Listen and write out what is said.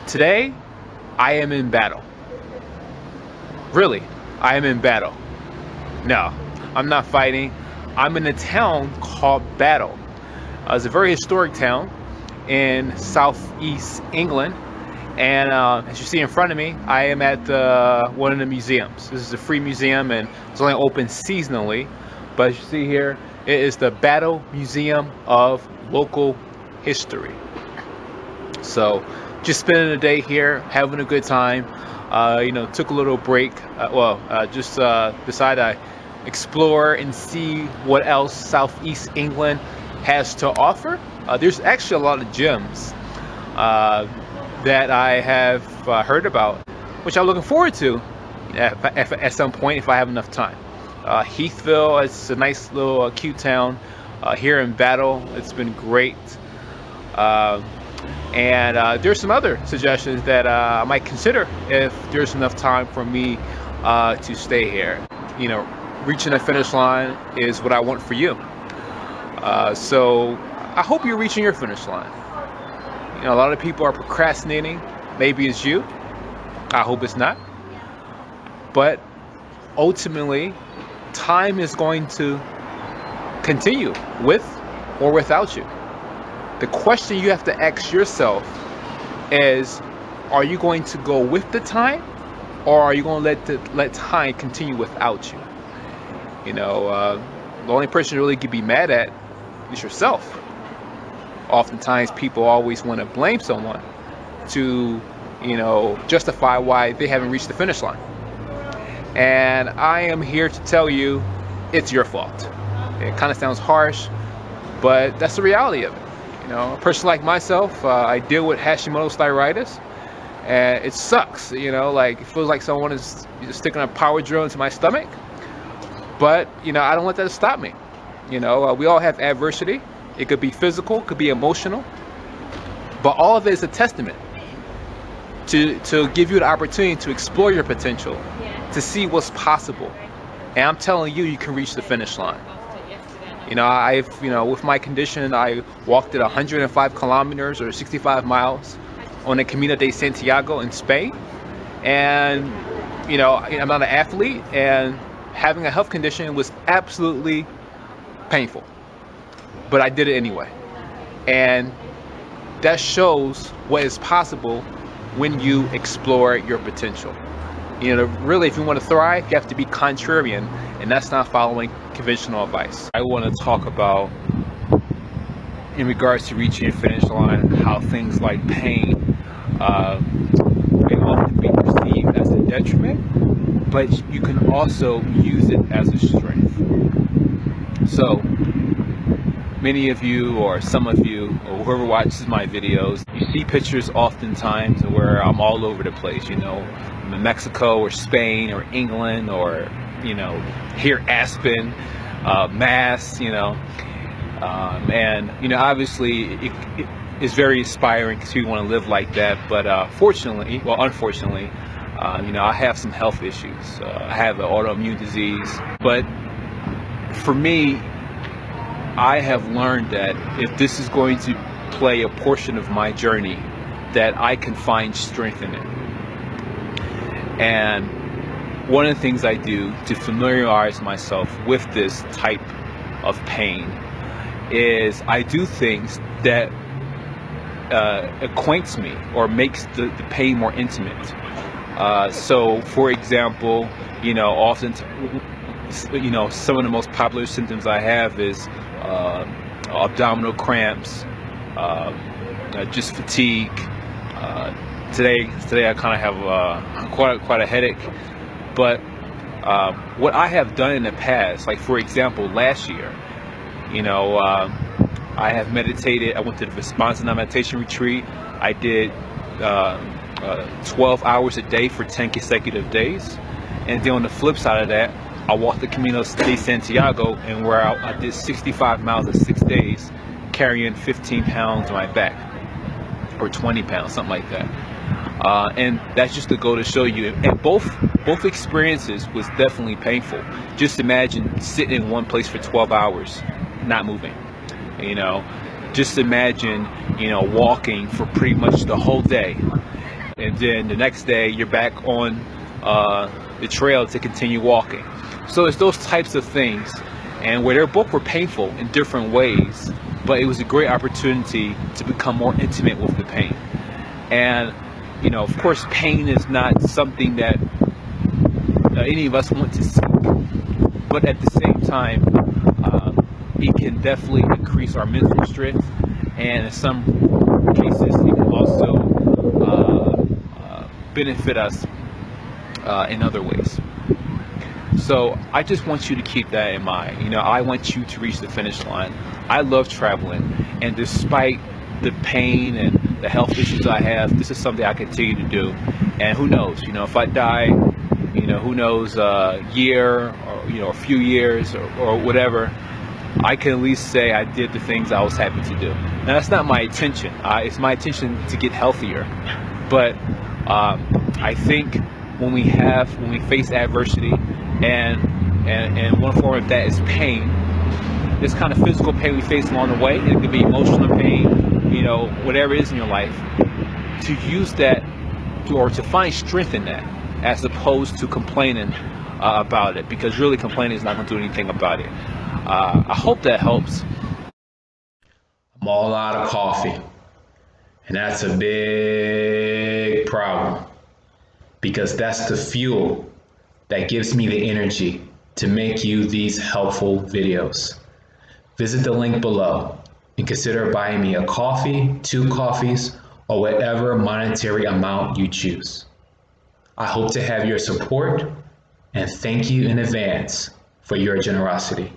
Today, I am in battle. Really, I am in battle. No, I'm not fighting. I'm in a town called Battle. It's a very historic town in southeast England. And as you see in front of me, I am at one of the museums. This is a free museum and it's only open seasonally. But as you see here, it is the Battle Museum of Local History. So just spending the day here, having a good time. Took a little break. Just decided I explore and see what else Southeast England has to offer. There's actually a lot of gems that I have heard about, which I'm looking forward to at some point if I have enough time. Heathville, it's a nice little cute town here in Battle. It's been great. And there's some other suggestions that I might consider if there's enough time for me to stay here. Reaching the finish line is what I want for you. So I hope you're reaching your finish line. A lot of people are procrastinating. Maybe it's you. I hope it's not. But ultimately, time is going to continue with or without you. The question you have to ask yourself is, are you going to go with the time, or are you going to let time continue without you? The only person you really could be mad at is yourself. Oftentimes people always want to blame someone to, justify why they haven't reached the finish line. And I am here to tell you it's your fault. It kind of sounds harsh, but that's the reality of it. A person like myself, I deal with Hashimoto's thyroiditis, and it sucks. It feels like someone is sticking a power drill into my stomach. But I don't let that stop me. We all have adversity. It could be physical, could be emotional, but all of it is a testament to give you the opportunity to explore your potential, to see what's possible. And I'm telling you, you can reach the finish line. With my condition, I walked at 105 kilometers or 65 miles on the Camino de Santiago in Spain. And, I'm not an athlete, and having a health condition was absolutely painful. But I did it anyway. And that shows what is possible when you explore your potential. Really, if you want to thrive, you have to be contrarian, and that's not following conventional advice. I want to talk about, in regards to reaching your finish line, how things like pain may often be perceived as a detriment, but you can also use it as a strength. So, many of you, or some of you, or whoever watches my videos, you see pictures oftentimes where I'm all over the place, I'm in Mexico or Spain or England or, here Aspen, Mass, and, obviously it is very inspiring because people want to live like that. But unfortunately, I have some health issues. I have an autoimmune disease. But for me, I have learned that if this is going to play a portion of my journey, that I can find strength in it. And one of the things I do to familiarize myself with this type of pain is I do things that acquaints me or makes the pain more intimate. So, for example, often, some of the most popular symptoms I have is abdominal cramps, just fatigue. Today I kind of have quite a headache. But what I have done in the past, like for example, last year, I have meditated. I went to the Vipassana meditation retreat. I did 12 hours a day for 10 consecutive days. And then on the flip side of that, I walked the Camino de Santiago, and where I did 65 miles in 6 days, carrying 15 pounds on my back, or 20 pounds, something like that. And that's just to go to show you. And both experiences was definitely painful. Just imagine sitting in one place for 12 hours, not moving. Just imagine, walking for pretty much the whole day and then the next day you're back on the trail to continue walking. So it's those types of things, and where they both were painful in different ways, but it was a great opportunity to become more intimate with the pain. And you know, of course, pain is not something that any of us want to see, but at the same time, it can definitely increase our mental strength, and in some cases, it can also benefit us in other ways. So I just want you to keep that in mind. You know, I want you to reach the finish line. I love traveling, and despite the pain and the health issues I have, this is something I continue to do. And who knows, you know, if I die, you know, who knows, a year or, you know, a few years or whatever, I can at least say I did the things I was happy to do. Now, that's not my intention. It's my intention to get healthier. But I think when we face adversity, and one form of that is pain, this kind of physical pain we face along the way, it could be emotional pain, you know, whatever it is in your life, to use that to find strength in that, as opposed to complaining about it, because really complaining is not going to do anything about it. I hope that helps. I'm all out of coffee, and that's a big problem, because that's the fuel that gives me the energy to make you these helpful videos. Visit the link below and consider buying me a coffee, 2 coffees, or whatever monetary amount you choose. I hope to have your support, and thank you in advance for your generosity.